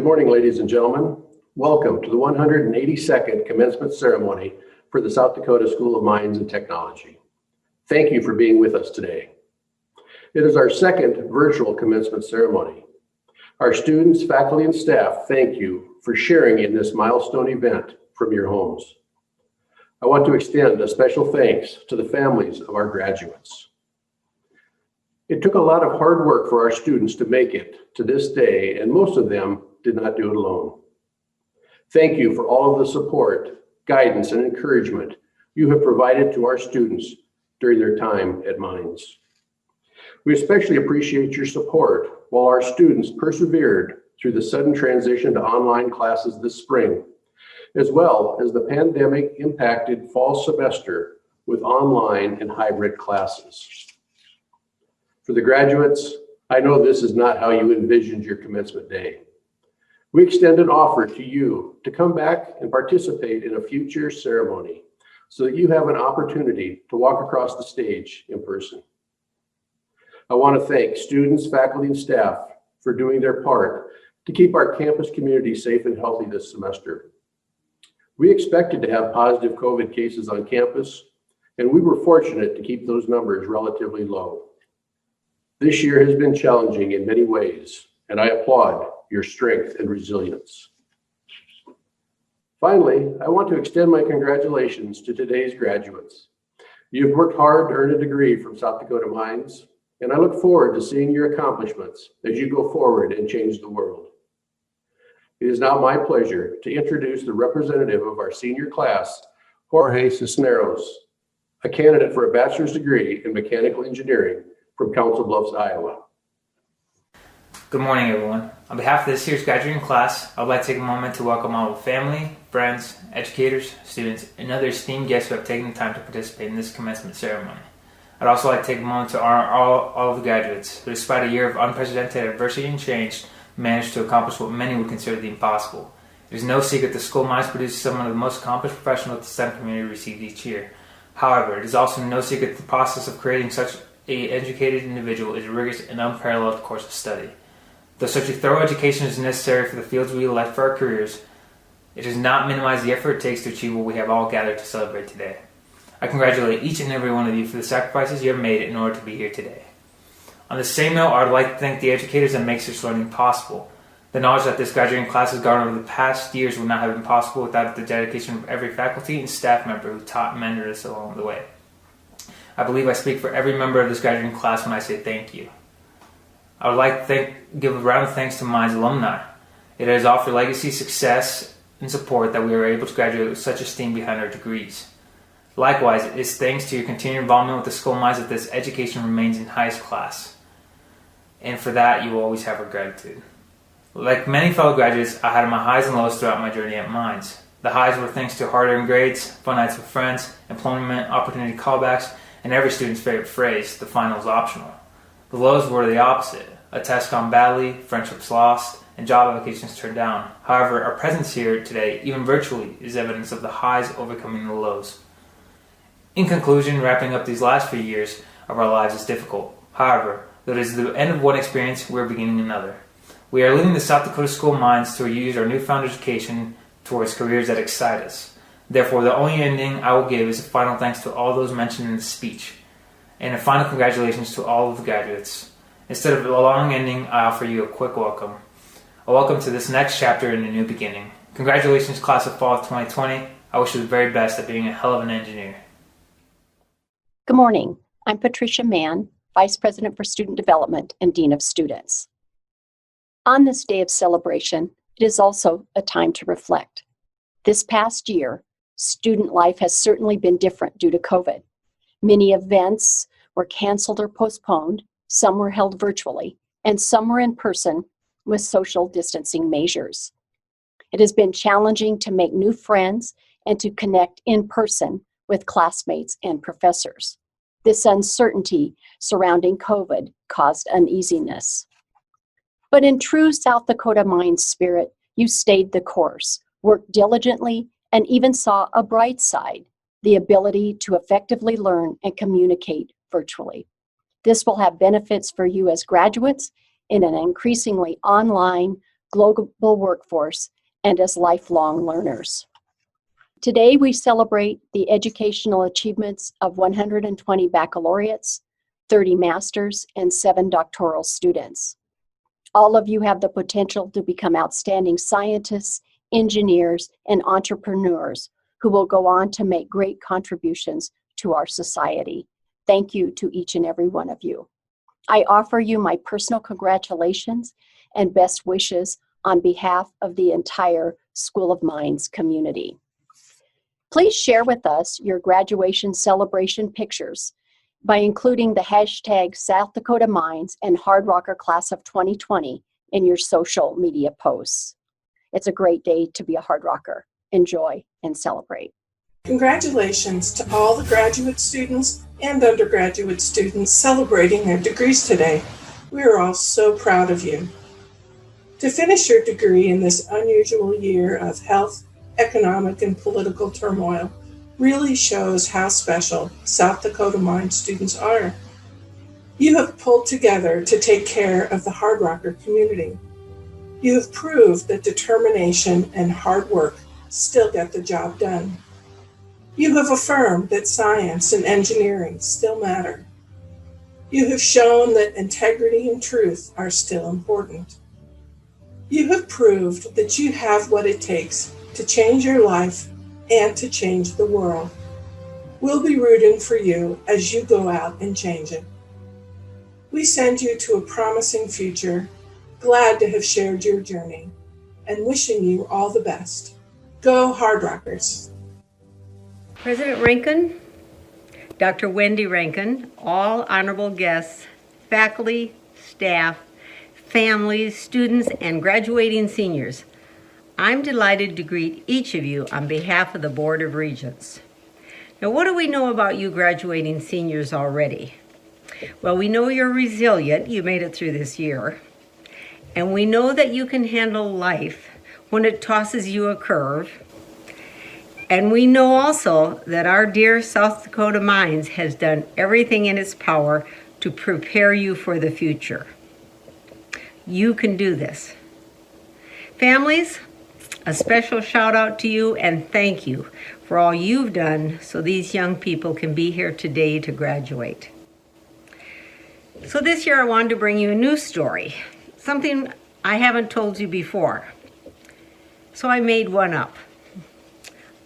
Good morning, ladies and gentlemen. Welcome to the 182nd commencement ceremony for the South Dakota School of Mines and Technology. Thank you for being with us today. It is our second virtual commencement ceremony. Our students, faculty, and staff thank you for sharing in this milestone event from your homes. I want to extend a special thanks to the families of our graduates. It took a lot of hard work for our students to make it to this day, and most of them did not do it alone. Thank you for all of the support, guidance, and encouragement you have provided to our students during their time at Mines. We especially appreciate your support while our students persevered through the sudden transition to online classes this spring, as well as the pandemic-impacted fall semester with online and hybrid classes. For the graduates, I know this is not how you envisioned your commencement day. We extend an offer to you to come back and participate in a future ceremony so that you have an opportunity to walk across the stage in person. I want to thank students, faculty, and staff for doing their part to keep our campus community safe and healthy this semester. We expected to have positive COVID cases on campus, and we were fortunate to keep those numbers relatively low. This year has been challenging in many ways, and I applaud your strength and resilience. Finally, I want to extend my congratulations to today's graduates. You've worked hard to earn a degree from South Dakota Mines, and I look forward to seeing your accomplishments as you go forward and change the world. It is now my pleasure to introduce the representative of our senior class, Jorge Cisneros, a candidate for a bachelor's degree in mechanical engineering from Council Bluffs, Iowa. Good morning, everyone. On behalf of this year's graduating class, I would like to take a moment to welcome all the family, friends, educators, students, and other esteemed guests who have taken the time to participate in this commencement ceremony. I'd also like to take a moment to honor all of the graduates who, despite a year of unprecedented adversity and change, managed to accomplish what many would consider the impossible. It is no secret the School of Mines produces some of the most accomplished professionals the STEM community receives each year. However, it is also no secret the process of creating such an educated individual is a rigorous and unparalleled course of study. Though such a thorough education is necessary for the fields we elect for our careers, it does not minimize the effort it takes to achieve what we have all gathered to celebrate today. I congratulate each and every one of you for the sacrifices you have made in order to be here today. On the same note, I would like to thank the educators that make this learning possible. The knowledge that this graduating class has garnered over the past years would not have been possible without the dedication of every faculty and staff member who taught and mentored us along the way. I believe I speak for every member of this graduating class when I say thank you. I would like to give a round of thanks to Mines alumni. It has offered legacy, success, and support that we are able to graduate with such esteem behind our degrees. Likewise, it is thanks to your continued involvement with the School of Mines that this education remains in highest class. And for that, you will always have our gratitude. Like many fellow graduates, I had my highs and lows throughout my journey at Mines. The highs were thanks to hard-earned grades, fun nights with friends, employment opportunity callbacks, and every student's favorite phrase, the final is optional. The lows were the opposite. A test gone badly, friendships lost, and job applications turned down. However, our presence here today, even virtually, is evidence of the highs overcoming the lows. In conclusion, wrapping up these last few years of our lives is difficult. However, though it is the end of one experience, we are beginning another. We are leading the South Dakota School of Mines to use our newfound education towards careers that excite us. Therefore, the only ending I will give is a final thanks to all those mentioned in the speech, and a final congratulations to all of the graduates. Instead of a long ending, I offer you a quick welcome. A welcome to this next chapter in a new beginning. Congratulations, class of fall of 2020. I wish you the very best at being a hell of an engineer. Good morning. I'm Patricia Mann, Vice President for Student Development and Dean of Students. On this day of celebration, it is also a time to reflect. This past year, student life has certainly been different due to COVID. Many events were canceled or postponed, some were held virtually, and some were in person with social distancing measures. It has been challenging to make new friends and to connect in person with classmates and professors. This uncertainty surrounding COVID caused uneasiness. But in true South Dakota Mines spirit, you stayed the course, worked diligently, and even saw a bright side, the ability to effectively learn and communicate virtually. This will have benefits for you as graduates in an increasingly online, global workforce, and as lifelong learners. Today, we celebrate the educational achievements of 120 baccalaureates, 30 masters, and 7 doctoral students. All of you have the potential to become outstanding scientists, engineers, and entrepreneurs who will go on to make great contributions to our society. Thank you to each and every one of you. I offer you my personal congratulations and best wishes on behalf of the entire School of Mines community. Please share with us your graduation celebration pictures by including the hashtag South Dakota Mines and Hard Rocker Class of 2020 in your social media posts. It's a great day to be a Hard Rocker. Enjoy and celebrate. Congratulations to all the graduate students and undergraduate students celebrating their degrees today. We are all so proud of you. To finish your degree in this unusual year of health, economic, and political turmoil really shows how special South Dakota Mines students are. You have pulled together to take care of the Hard Rocker community. You have proved that determination and hard work still get the job done. You have affirmed that science and engineering still matter. You have shown that integrity and truth are still important. You have proved that you have what it takes to change your life and to change the world. We'll be rooting for you as you go out and change it. We send you to a promising future, glad to have shared your journey, and wishing you all the best. Go Hard Rockers! President Rankin, Dr. Wendy Rankin, all honorable guests, faculty, staff, families, students, and graduating seniors, I'm delighted to greet each of you on behalf of the Board of Regents. Now, what do we know about you graduating seniors already? Well, we know you're resilient, you made it through this year, and we know that you can handle life when it tosses you a curve. And we know also that our dear South Dakota Mines has done everything in its power to prepare you for the future. You can do this. Families, a special shout out to you and thank you for all you've done so these young people can be here today to graduate. So this year I wanted to bring you a new story, something I haven't told you before. So I made one up.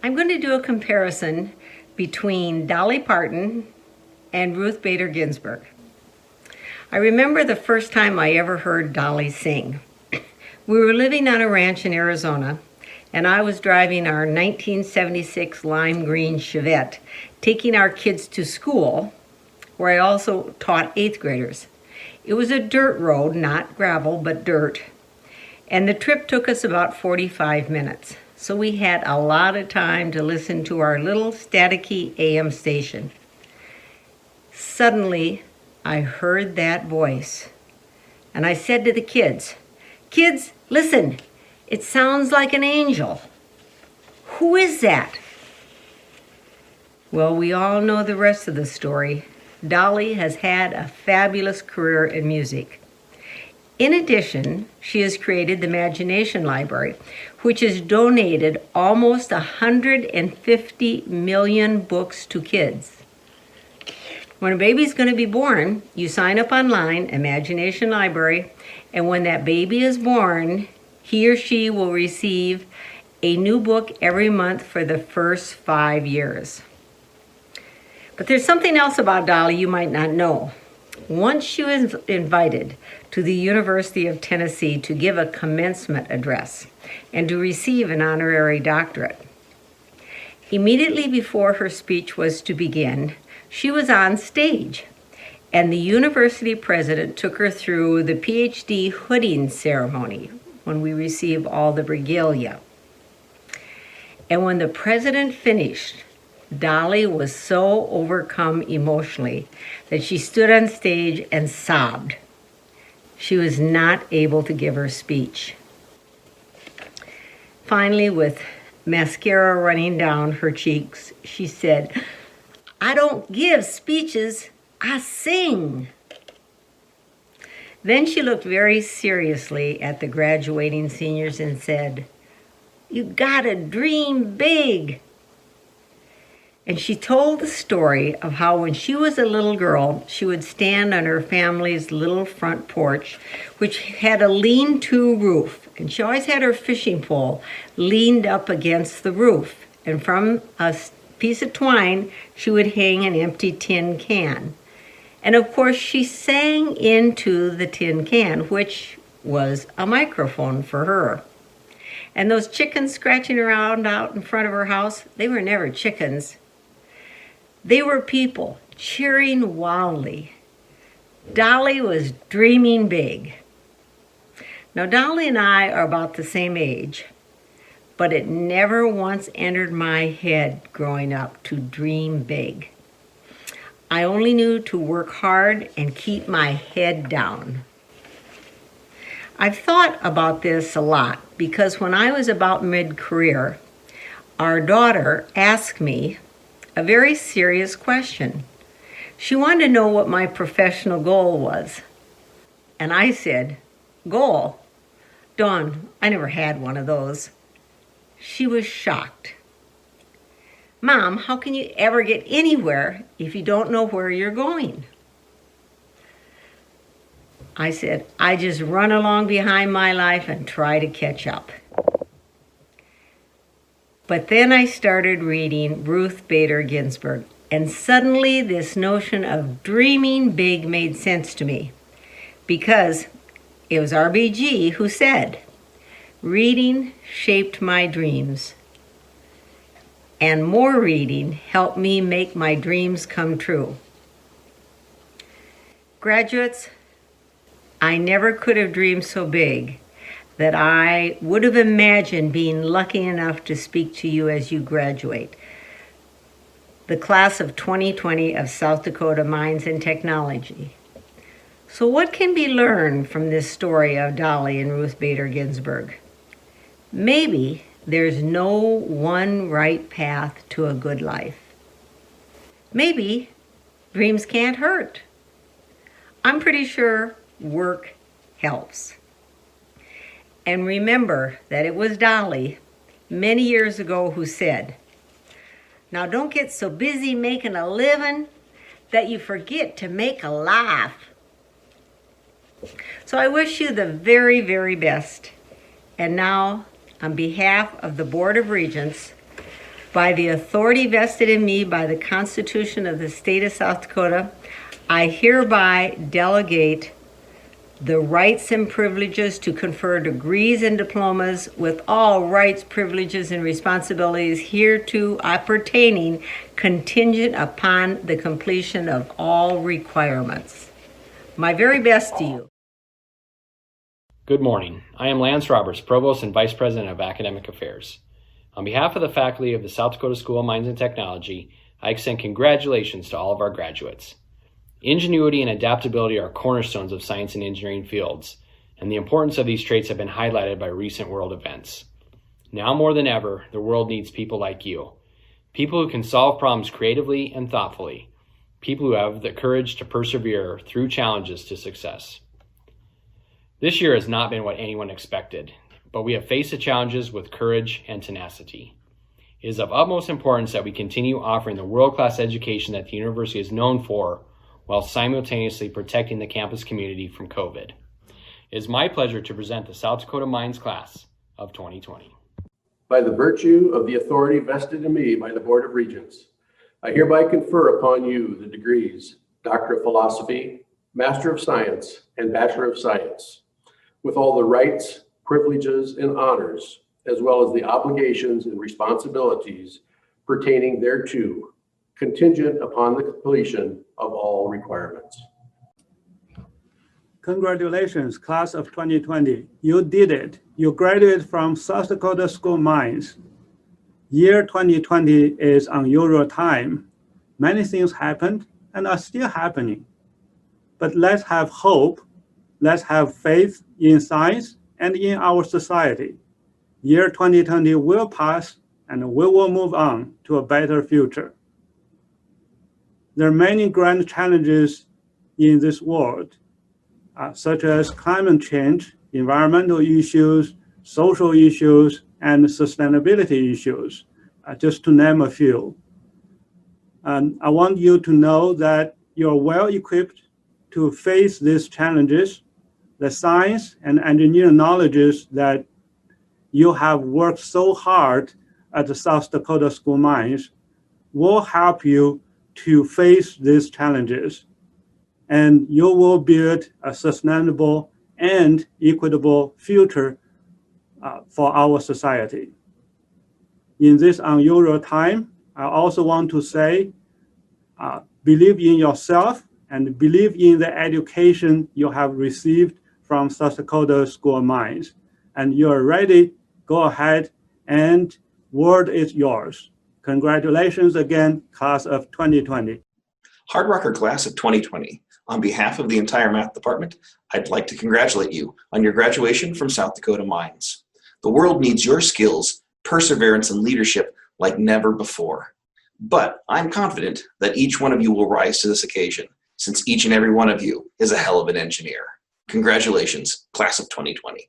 I'm going to do a comparison between Dolly Parton and Ruth Bader Ginsburg. I remember the first time I ever heard Dolly sing. We were living on a ranch in Arizona, and I was driving our 1976 lime green Chevette, taking our kids to school, where I also taught 8th graders. It was a dirt road, not gravel, but dirt, and the trip took us about 45 minutes. So we had a lot of time to listen to our little staticky AM station. Suddenly, I heard that voice, and I said to the kids, "Kids, listen, it sounds like an angel. Who is that?" Well, we all know the rest of the story. Dolly has had a fabulous career in music. In addition, she has created the Imagination Library, which has donated almost 150 million books to kids. When a baby's going to be born, you sign up online, Imagination Library, and when that baby is born, he or she will receive a new book every month for the first 5 years. But there's something else about Dolly you might not know. Once she was invited to the University of Tennessee to give a commencement address and to receive an honorary doctorate. Immediately before her speech was to begin, she was on stage, and the university president took her through the PhD hooding ceremony when we receive all the regalia. And when the president finished, Dolly was so overcome emotionally that she stood on stage and sobbed. She was not able to give her speech. Finally, with mascara running down her cheeks, she said, "I don't give speeches, I sing." Then she looked very seriously at the graduating seniors and said, "You gotta dream big." And she told the story of how when she was a little girl, she would stand on her family's little front porch, which had a lean-to roof. And she always had her fishing pole leaned up against the roof. And from a piece of twine, she would hang an empty tin can. And of course, she sang into the tin can, which was a microphone for her. And those chickens scratching around out in front of her house, they were never chickens. They were people cheering wildly. Dolly was dreaming big. Now, Dolly and I are about the same age, but it never once entered my head growing up to dream big. I only knew to work hard and keep my head down. I've thought about this a lot because when I was about mid-career, our daughter asked me a very serious question. She wanted to know what my professional goal was. And I said, "Goal? Dawn, I never had one of those." She was shocked. "Mom, how can you ever get anywhere if you don't know where you're going?" I said, "I just run along behind my life and try to catch up." But then I started reading Ruth Bader Ginsburg, and suddenly this notion of dreaming big made sense to me, because it was RBG who said, "Reading shaped my dreams, and more reading helped me make my dreams come true." Graduates, I never could have dreamed so big that I would have imagined being lucky enough to speak to you as you graduate. The class of 2020 of South Dakota Mines and Technology. So what can be learned from this story of Dolly and Ruth Bader Ginsburg? Maybe there's no one right path to a good life. Maybe dreams can't hurt. I'm pretty sure work helps. And remember that it was Dolly many years ago who said, "Now don't get so busy making a living that you forget to make a laugh." So I wish you the very, very best. And now, on behalf of the Board of Regents, by the authority vested in me by the Constitution of the State of South Dakota, I hereby delegate the rights and privileges to confer degrees and diplomas with all rights, privileges, and responsibilities hereto appertaining, contingent upon the completion of all requirements. My very best to you. Good morning. I am Lance Roberts, Provost and Vice President of Academic Affairs. On behalf of the faculty of the South Dakota School of Mines and Technology, I extend congratulations to all of our graduates. Ingenuity and adaptability are cornerstones of science and engineering fields, and the importance of these traits have been highlighted by recent world events. Now more than ever, the world needs people like you. People who can solve problems creatively and thoughtfully. People who have the courage to persevere through challenges to success. This year has not been what anyone expected, but we have faced the challenges with courage and tenacity. It is of utmost importance that we continue offering the world-class education that the university is known for, while simultaneously protecting the campus community from COVID. It is my pleasure to present the South Dakota Mines class of 2020. By the virtue of the authority vested in me by the Board of Regents, I hereby confer upon you the degrees Doctor of Philosophy, Master of Science, and Bachelor of Science, with all the rights, privileges, and honors, as well as the obligations and responsibilities pertaining thereto, contingent upon the completion of all requirements. Congratulations, class of 2020. You did it. You graduated from South Dakota School of Mines. Year 2020 is unusual time. Many things happened and are still happening. But let's have hope. Let's have faith in science and in our society. Year 2020 will pass and we will move on to a better future. There are many grand challenges in this world. such as climate change, environmental issues, social issues, and sustainability issues, just to name a few. And I want you to know that you're well equipped to face these challenges. The science and engineering knowledges that you have worked so hard at the South Dakota School Mines will help you to face these challenges, and you will build a sustainable and equitable future for our society. In this unusual time, I also want to say, believe in yourself and believe in the education you have received from South Dakota School of Mines. And you are ready, go ahead, and world is yours. Congratulations again, class of 2020. Hard Rocker class of 2020. On behalf of the entire math department, I'd like to congratulate you on your graduation from South Dakota Mines. The world needs your skills, perseverance, and leadership like never before. But I'm confident that each one of you will rise to this occasion, since each and every one of you is a hell of an engineer. Congratulations, class of 2020.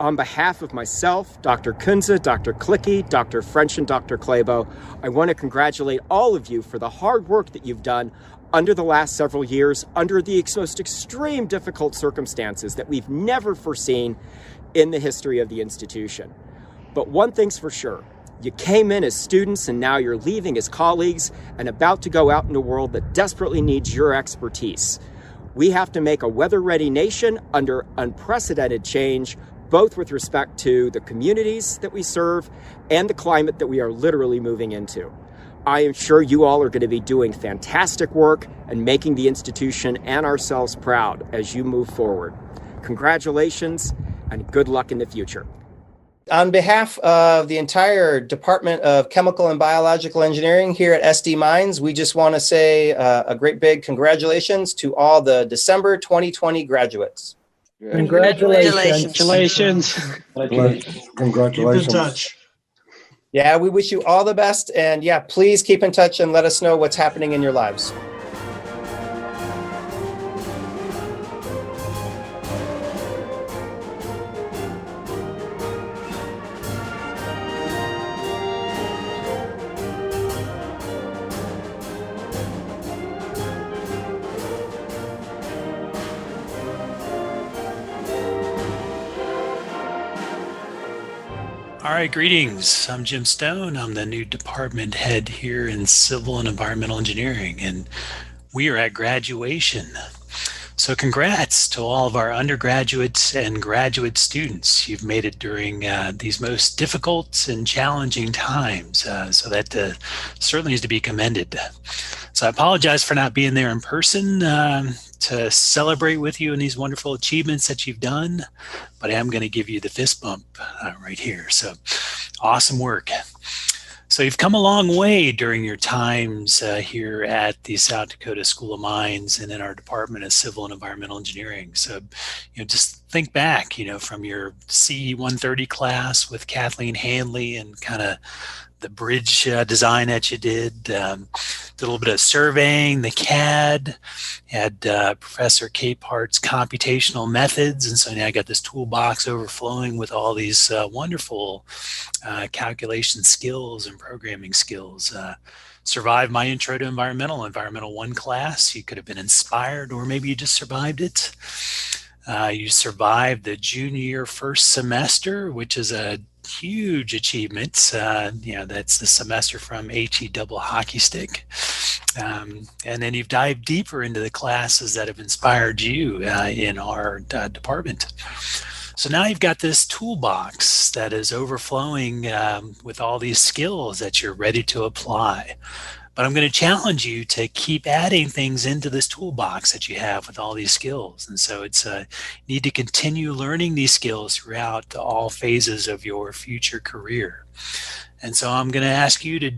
On behalf of myself, Dr. Kunze, Dr. Clicky, Dr. French, and Dr. Clabo, I want to congratulate all of you for the hard work that you've done under the last several years, under the most extreme difficult circumstances that we've never foreseen in the history of the institution. But one thing's for sure, you came in as students and now you're leaving as colleagues and about to go out in a world that desperately needs your expertise. We have to make a weather-ready nation under unprecedented change, both with respect to the communities that we serve and the climate that we are literally moving into. I am sure you all are going to be doing fantastic work and making the institution and ourselves proud as you move forward. Congratulations and good luck in the future. On behalf of the entire Department of Chemical and Biological Engineering here at SD Mines, we just want to say a great big congratulations to all the December 2020 graduates. Congratulations. Congratulations. Keep in touch. Yeah, we wish you all the best. And yeah, please keep in touch and let us know what's happening in your lives. All right, greetings. I'm Jim Stone. I'm the new department head here in Civil and Environmental Engineering, and we are at graduation. So congrats to all of our undergraduates and graduate students. You've made it during these most difficult and challenging times, so that certainly is to be commended. So I apologize for not being there in person to celebrate with you in these wonderful achievements that you've done, but I am going to give you the fist bump right here. So awesome work. So you've come a long way during your times here at the South Dakota School of Mines and in our Department of Civil and Environmental Engineering. So, just think back, from your CE 130 class with Kathleen Handley and kind of the bridge design that you did. Did a little bit of surveying, the CAD, had Professor Capehart's computational methods, and so now I got this toolbox overflowing with all these wonderful calculation skills and programming skills. Survived my Intro to Environmental 1 class. You could have been inspired, or maybe you just survived it. You survived the junior year first semester, which is a huge achievement. That's the semester from HE double hockey stick. And then you've dived deeper into the classes that have inspired you in our department. So now you've got this toolbox that is overflowing with all these skills that you're ready to apply. But I'm going to challenge you to keep adding things into this toolbox that you have with all these skills. And so it's you need to continue learning these skills throughout all phases of your future career. And so I'm going to ask you to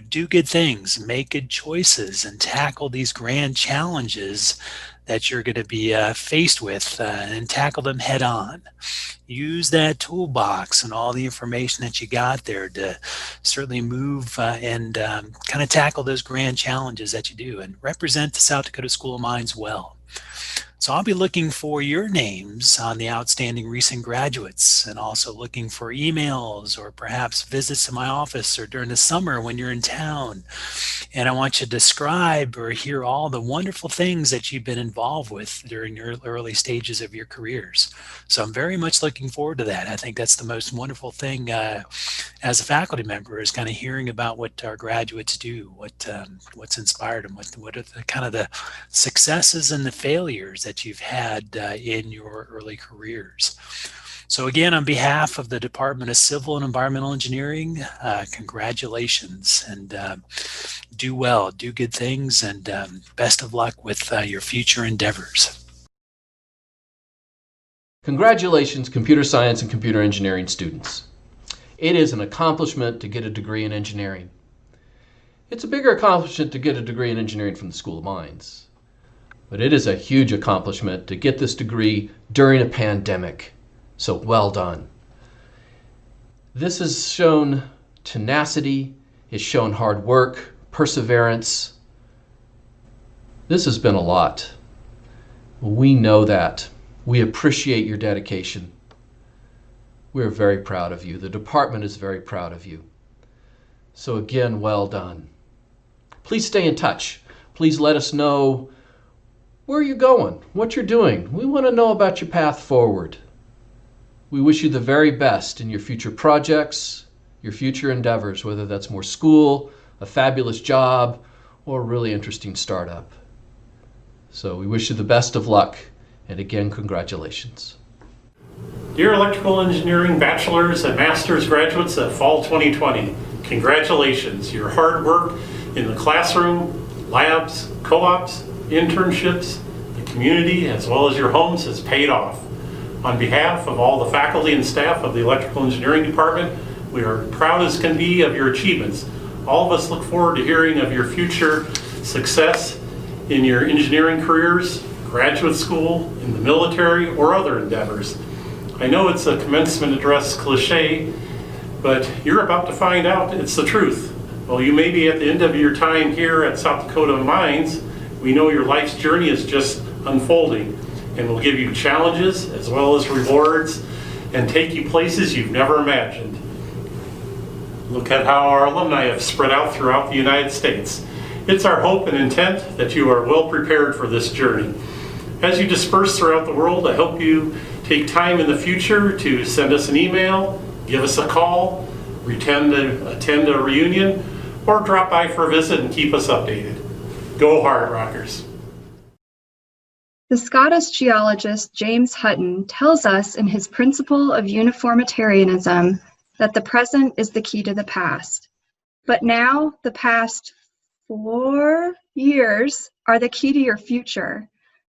do good things, make good choices, and tackle these grand challenges that you're going to be faced with and tackle them head on. Use that toolbox and all the information that you got there to certainly move and kind of tackle those grand challenges that you do and represent the South Dakota School of Mines well. So I'll be looking for your names on the outstanding recent graduates, and also looking for emails or perhaps visits to my office or during the summer when you're in town. And I want you to describe or hear all the wonderful things that you've been involved with during your early stages of your careers. So I'm very much looking forward to that. I think that's the most wonderful thing as a faculty member, is kind of hearing about what our graduates do, what's inspired them, what are the kind of the successes and the failures that you've had in your early careers. So again, on behalf of the Department of Civil and Environmental Engineering, congratulations, and do well, do good things, and best of luck with your future endeavors. Congratulations, computer science and computer engineering students. It is an accomplishment to get a degree in engineering. It's a bigger accomplishment to get a degree in engineering from the School of Mines. But it is a huge accomplishment to get this degree during a pandemic. So well done. This has shown tenacity, it's shown hard work, perseverance. This has been a lot. We know that. We appreciate your dedication. We're very proud of you. The department is very proud of you. So again, well done. Please stay in touch. Please let us know where you're going, what you're doing. We want to know about your path forward. We wish you the very best in your future projects, your future endeavors, whether that's more school, a fabulous job, or a really interesting startup. So we wish you the best of luck, and again, congratulations. Dear electrical engineering bachelor's and master's graduates of fall 2020, congratulations. Your hard work in the classroom, labs, co-ops, internships, the community, as well as your homes has paid off. On behalf of all the faculty and staff of the Electrical Engineering Department, we are proud as can be of your achievements. All of us look forward to hearing of your future success in your engineering careers, graduate school, in the military, or other endeavors. I know it's a commencement address cliche, but you're about to find out it's the truth. While you may be at the end of your time here at South Dakota Mines, we know your life's journey is just unfolding, and will give you challenges as well as rewards and take you places you've never imagined. Look at how our alumni have spread out throughout the United States. It's our hope and intent that you are well prepared for this journey. As you disperse throughout the world, I hope you take time in the future to send us an email, give us a call, attend a reunion, or drop by for a visit and keep us updated. Go hard, Rockers. The Scottish geologist James Hutton tells us in his Principle of Uniformitarianism that the present is the key to the past. But now, the past 4 years are the key to your future.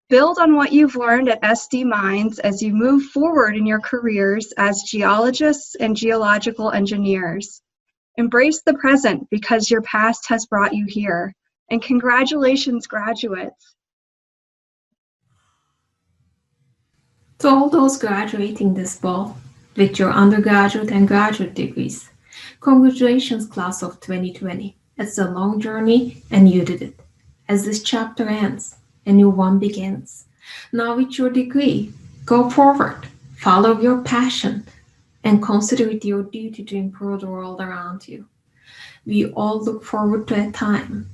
Build on what you've learned at SD Mines as you move forward in your careers as geologists and geological engineers. Embrace the present because your past has brought you here. And congratulations, graduates. To all those graduating this fall with your undergraduate and graduate degrees, congratulations, class of 2020. It's a long journey and you did it. As this chapter ends, a new one begins. Now with your degree, go forward, follow your passion, and consider it your duty to improve the world around you. We all look forward to a time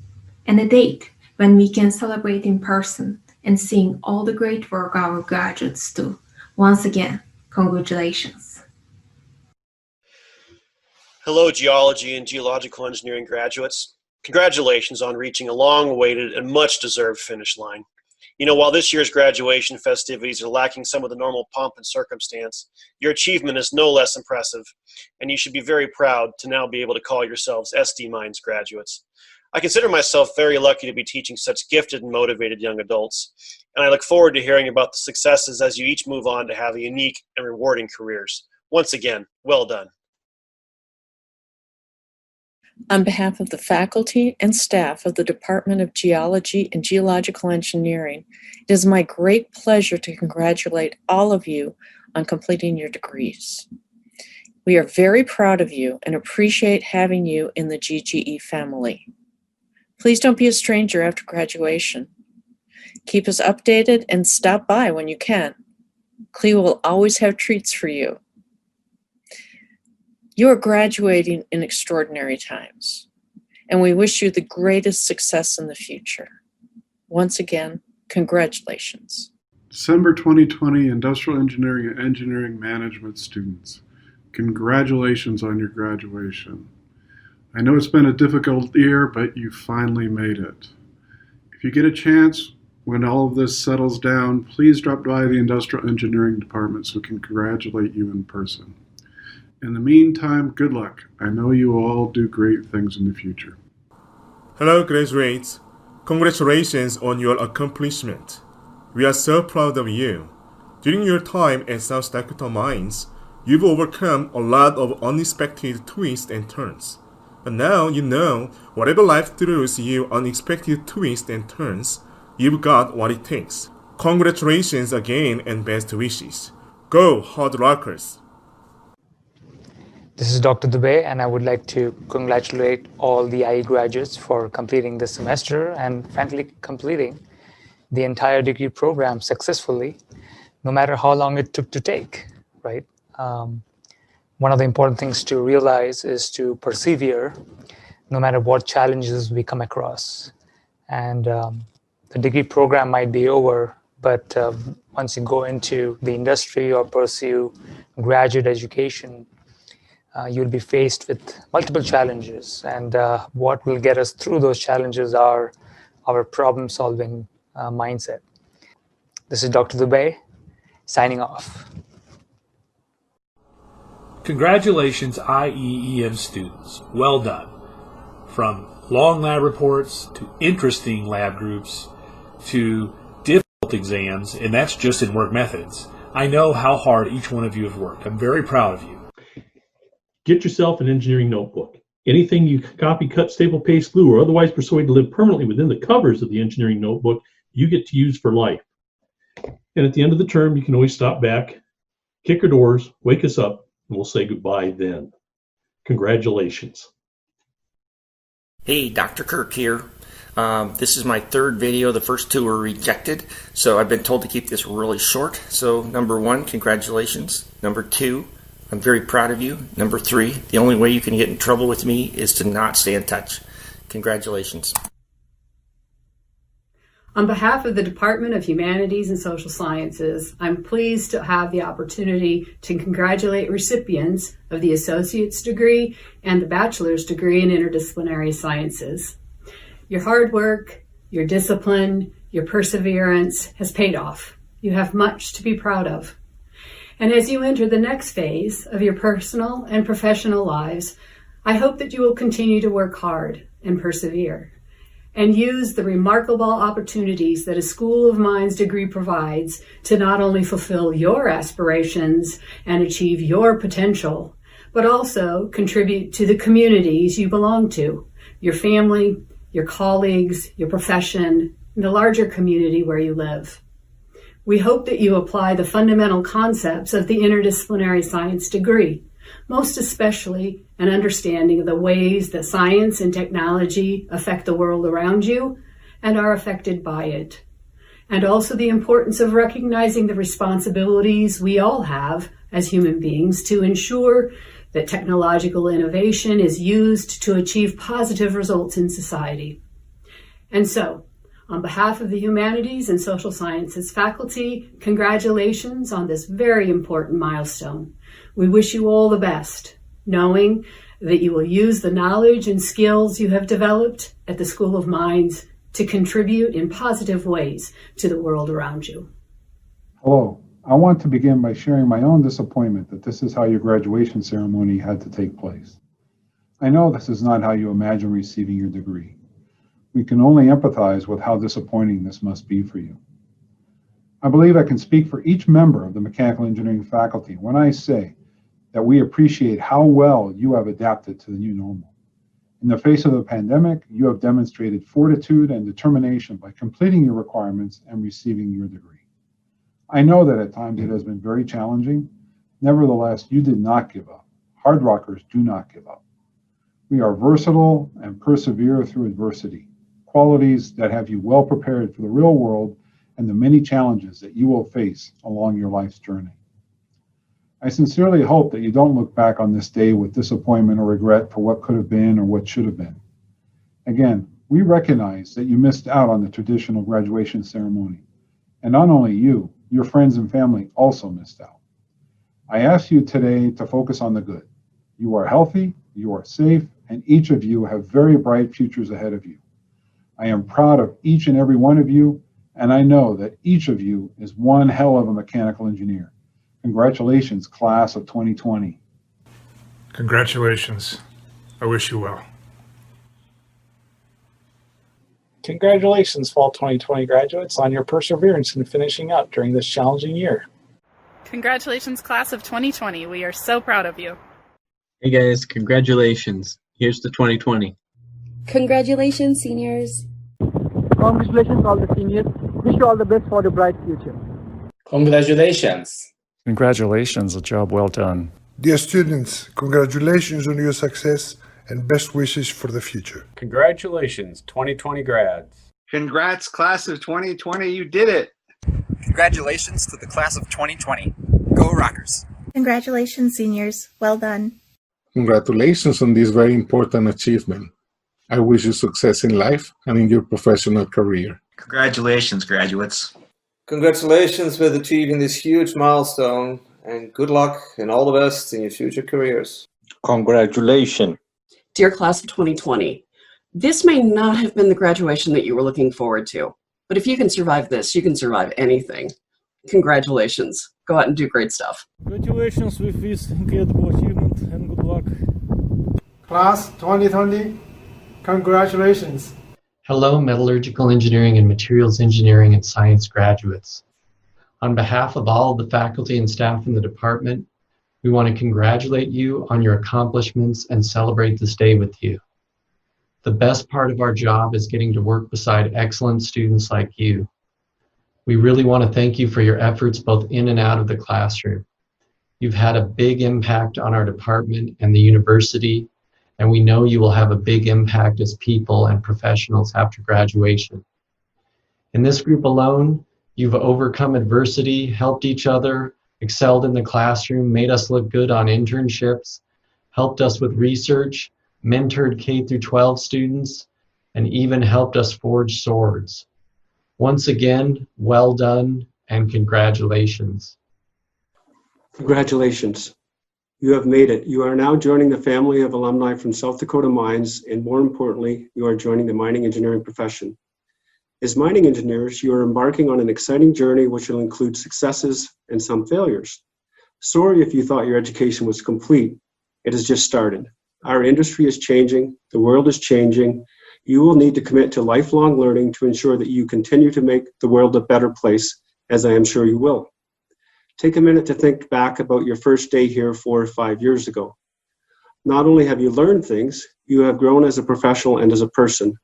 and a date when we can celebrate in person and seeing all the great work our graduates do. Once again, congratulations. Hello, geology and geological engineering graduates. Congratulations on reaching a long-awaited and much-deserved finish line. You know, while this year's graduation festivities are lacking some of the normal pomp and circumstance, your achievement is no less impressive, and you should be very proud to now be able to call yourselves SD Mines graduates. I consider myself very lucky to be teaching such gifted and motivated young adults, and I look forward to hearing about the successes as you each move on to have unique and rewarding careers. Once again, well done. On behalf of the faculty and staff of the Department of Geology and Geological Engineering, it is my great pleasure to congratulate all of you on completing your degrees. We are very proud of you and appreciate having you in the GGE family. Please don't be a stranger after graduation. Keep us updated and stop by when you can. CLE will always have treats for you. You are graduating in extraordinary times, and we wish you the greatest success in the future. Once again, congratulations. December 2020 Industrial Engineering and Engineering Management students, congratulations on your graduation. I know it's been a difficult year, but you finally made it. If you get a chance, when all of this settles down, please drop by the Industrial Engineering Department so we can congratulate you in person. In the meantime, good luck. I know you will all do great things in the future. Hello, graduates. Congratulations on your accomplishment. We are so proud of you. During your time at South Dakota Mines, you've overcome a lot of unexpected twists and turns. And now you know whatever life throws you unexpected twists and turns, you've got what it takes. Congratulations again and best wishes. Go, Hard Rockers! This is Dr. Dubey, and I would like to congratulate all the IE graduates for completing this semester and frankly completing the entire degree program successfully, no matter how long it took to take, right? One of the important things to realize is to persevere no matter what challenges we come across. And the degree program might be over, but once you go into the industry or pursue graduate education, you'll be faced with multiple challenges. And what will get us through those challenges are our problem-solving mindset. This is Dr. Dubey, signing off. Congratulations, IEEM students. Well done. From long lab reports to interesting lab groups to difficult exams, and that's just in work methods. I know how hard each one of you have worked. I'm very proud of you. Get yourself an engineering notebook. Anything you copy, cut, staple, paste, glue, or otherwise persuade to live permanently within the covers of the engineering notebook, you get to use for life. And at the end of the term, you can always stop back, kick our doors, wake us up, and we'll say goodbye then. Congratulations. Hey, Dr. Kirk here. This is my third video. The first two were rejected, so I've been told to keep this really short. So number one, congratulations. Number two, I'm very proud of you. Number three, the only way you can get in trouble with me is to not stay in touch. Congratulations. On behalf of the Department of Humanities and Social Sciences, I'm pleased to have the opportunity to congratulate recipients of the associate's degree and the bachelor's degree in interdisciplinary sciences. Your hard work, your discipline, your perseverance has paid off. You have much to be proud of. And as you enter the next phase of your personal and professional lives, I hope that you will continue to work hard and persevere, and use the remarkable opportunities that a School of Mines degree provides to not only fulfill your aspirations and achieve your potential, but also contribute to the communities you belong to, your family, your colleagues, your profession, and the larger community where you live. We hope that you apply the fundamental concepts of the interdisciplinary science degree, most especially an understanding of the ways that science and technology affect the world around you and are affected by it, and also the importance of recognizing the responsibilities we all have as human beings to ensure that technological innovation is used to achieve positive results in society. And so, on behalf of the Humanities and Social Sciences faculty, congratulations on this very important milestone. We wish you all the best, knowing that you will use the knowledge and skills you have developed at the School of Mines to contribute in positive ways to the world around you. Hello. I want to begin by sharing my own disappointment that this is how your graduation ceremony had to take place. I know this is not how you imagine receiving your degree. We can only empathize with how disappointing this must be for you. I believe I can speak for each member of the mechanical engineering faculty when I say that we appreciate how well you have adapted to the new normal. In the face of the pandemic, you have demonstrated fortitude and determination by completing your requirements and receiving your degree. I know that at times it has been very challenging. Nevertheless, you did not give up. Hard rockers do not give up. We are versatile and persevere through adversity. qualities that have you well prepared for the real world and the many challenges that you will face along your life's journey. I sincerely hope that you don't look back on this day with disappointment or regret for what could have been or what should have been. Again, we recognize that you missed out on the traditional graduation ceremony. And not only you, your friends and family also missed out. I ask you today to focus on the good. You are healthy, you are safe, and each of you have very bright futures ahead of you. I am proud of each and every one of you, and I know that each of you is one hell of a mechanical engineer. Congratulations, class of 2020. Congratulations. I wish you well. Congratulations, Fall 2020 graduates, on your perseverance in finishing up during this challenging year. Congratulations, class of 2020. We are so proud of you. Hey guys, congratulations. Here's to 2020. Congratulations, seniors. Congratulations, all the seniors. Wish you all the best for the bright future. Congratulations. Congratulations, a job well done. Dear students, congratulations on your success and best wishes for the future. Congratulations, 2020 grads. Congrats, class of 2020, you did it. Congratulations to the class of 2020. Go Rockers. Congratulations, seniors. Well done. Congratulations on this very important achievement. I wish you success in life and in your professional career. Congratulations, graduates. Congratulations with achieving this huge milestone, and good luck and all the best in your future careers. Congratulations. Dear class of 2020, this may not have been the graduation that you were looking forward to, but if you can survive this, you can survive anything. Congratulations. Go out and do great stuff. Congratulations with this incredible achievement and good luck. Class 2020, congratulations. Hello, metallurgical engineering and materials engineering and science graduates. On behalf of all of the faculty and staff in the department, we want to congratulate you on your accomplishments and celebrate this day with you. The best part of our job is getting to work beside excellent students like you. We really want to thank you for your efforts both in and out of the classroom. You've had a big impact on our department and the university, and we know you will have a big impact as people and professionals after graduation. In this group alone, you've overcome adversity, helped each other, excelled in the classroom, made us look good on internships, helped us with research, mentored K through 12 students, and even helped us forge swords. Once again, well done and congratulations. Congratulations. You have made it. You are now joining the family of alumni from South Dakota Mines, and more importantly, you are joining the mining engineering profession. As mining engineers, you are embarking on an exciting journey which will include successes and some failures. Sorry if you thought your education was complete. It has just started. Our industry is changing. The world is changing. You will need to commit to lifelong learning to ensure that you continue to make the world a better place, as I am sure you will. Take a minute to think back about your first day here 4 or 5 years ago. Not only have you learned things, you have grown as a professional and as a person.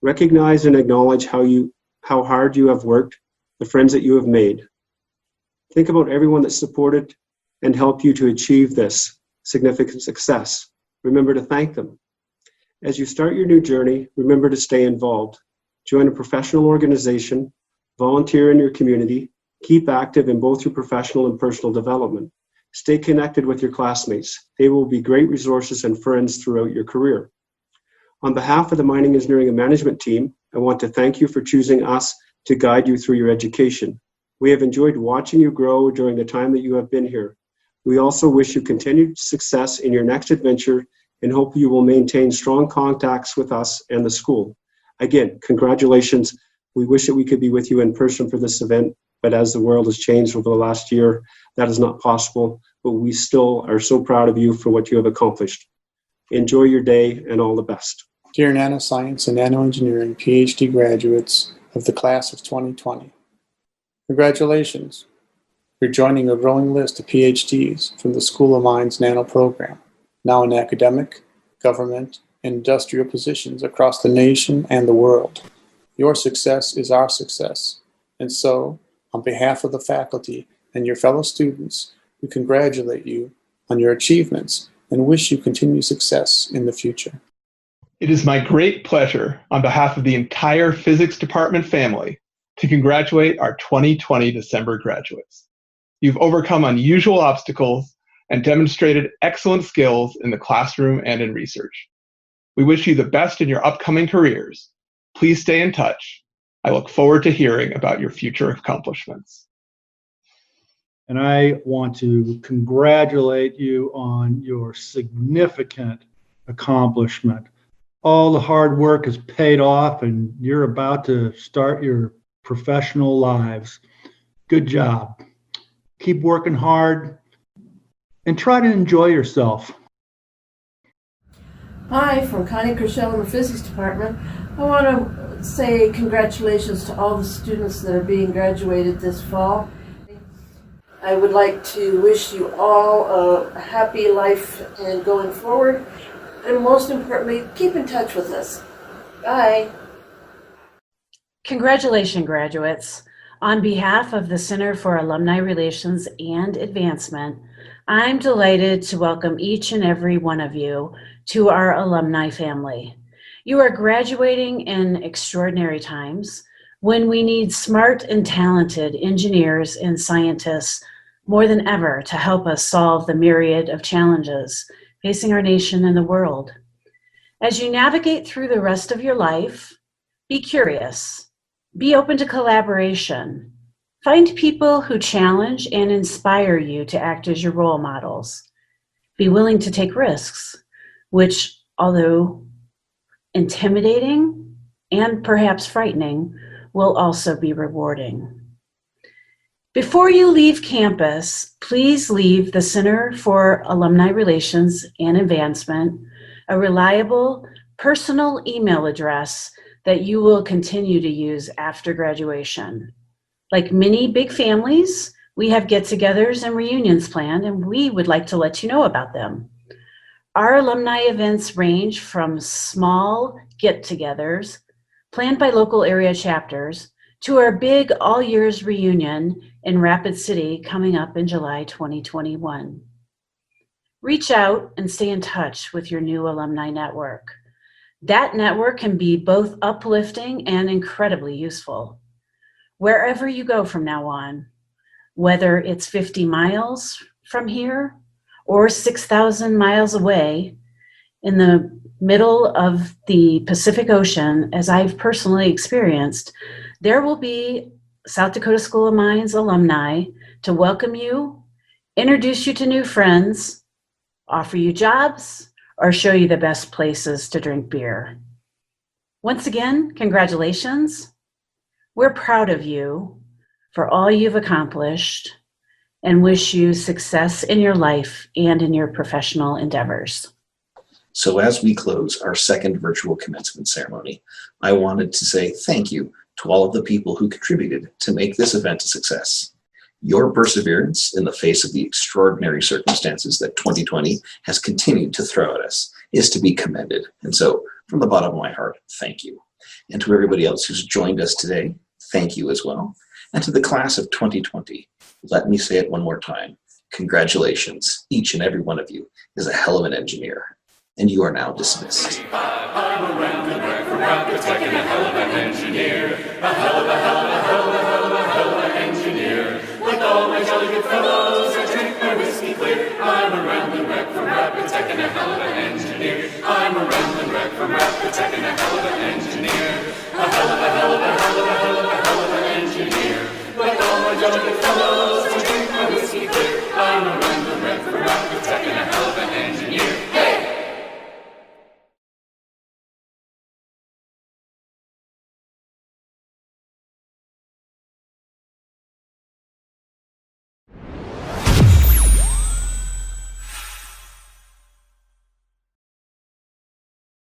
Recognize and acknowledge how hard you have worked, the friends that you have made. Think about everyone that supported and helped you to achieve this significant success. Remember to thank them. As you start your new journey, remember to stay involved. Join a professional organization, volunteer in your community, keep active in both your professional and personal development. Stay connected with your classmates. They will be great resources and friends throughout your career. On behalf of the Mining Engineering and Management team, I want to thank you for choosing us to guide you through your education. We have enjoyed watching you grow during the time that you have been here. We also wish you continued success in your next adventure and hope you will maintain strong contacts with us and the school. Again, congratulations. We wish that we could be with you in person for this event, but as the world has changed over the last year, that is not possible, but we still are so proud of you for what you have accomplished. Enjoy your day and all the best. Dear nanoscience and nanoengineering PhD graduates of the class of 2020, congratulations. You're joining a growing list of PhDs from the School of Mines Nano program, now in academic, government, and industrial positions across the nation and the world. Your success is our success, and so, on behalf of the faculty and your fellow students, we congratulate you on your achievements and wish you continued success in the future. It is my great pleasure, on behalf of the entire Physics Department family, to congratulate our 2020 December graduates. You've overcome unusual obstacles and demonstrated excellent skills in the classroom and in research. We wish you the best in your upcoming careers. Please stay in touch. I look forward to hearing about your future accomplishments. And I want to congratulate you on your significant accomplishment. All the hard work is paid off and you're about to start your professional lives. Good job. Keep working hard and try to enjoy yourself. Hi, from Connie Kershell in the Physics Department. I want to say congratulations to all the students that are being graduated this fall. I would like to wish you all a happy life and going forward. And most importantly, keep in touch with us. Bye. Congratulations, graduates. On behalf of the Center for Alumni Relations and Advancement, I'm delighted to welcome each and every one of you to our alumni family. You are graduating in extraordinary times when we need smart and talented engineers and scientists more than ever to help us solve the myriad of challenges facing our nation and the world. As you navigate through the rest of your life, be curious, be open to collaboration, find people who challenge and inspire you to act as your role models. Be willing to take risks, which, although intimidating and perhaps frightening, will also be rewarding. Before you leave campus, please leave the Center for Alumni Relations and Advancement a reliable personal email address that you will continue to use after graduation. Like many big families, we have get-togethers and reunions planned, and we would like to let you know about them. Our alumni events range from small get-togethers planned by local area chapters to our big all-years reunion in Rapid City coming up in July 2021. Reach out and stay in touch with your new alumni network. That network can be both uplifting and incredibly useful. Wherever you go from now on, whether it's 50 miles from here or 6,000 miles away in the middle of the Pacific Ocean, as I've personally experienced, there will be South Dakota School of Mines alumni to welcome you, introduce you to new friends, offer you jobs, or show you the best places to drink beer. Once again, congratulations. We're proud of you for all you've accomplished and wish you success in your life and in your professional endeavors. So as we close our second virtual commencement ceremony, I wanted to say thank you to all of the people who contributed to make this event a success. Your perseverance in the face of the extraordinary circumstances that 2020 has continued to throw at us is to be commended. And so from the bottom of my heart, thank you. And to everybody else who's joined us today, thank you as well. And to the class of 2020, let me say it one more time. Congratulations. Each and every one of you is a hell of an engineer. And you are now dismissed. I'm a random wreck from Rapid Tech and a hell of an engineer. A hell of a hell of a hell of a hell of a hell of an engineer. Like all my jolly good fellows, I drink my whiskey clear. I'm a random wreck from Rapid Tech and a hell of an engineer. I'm a random wreck from Rapid Tech and a hell of an engineer.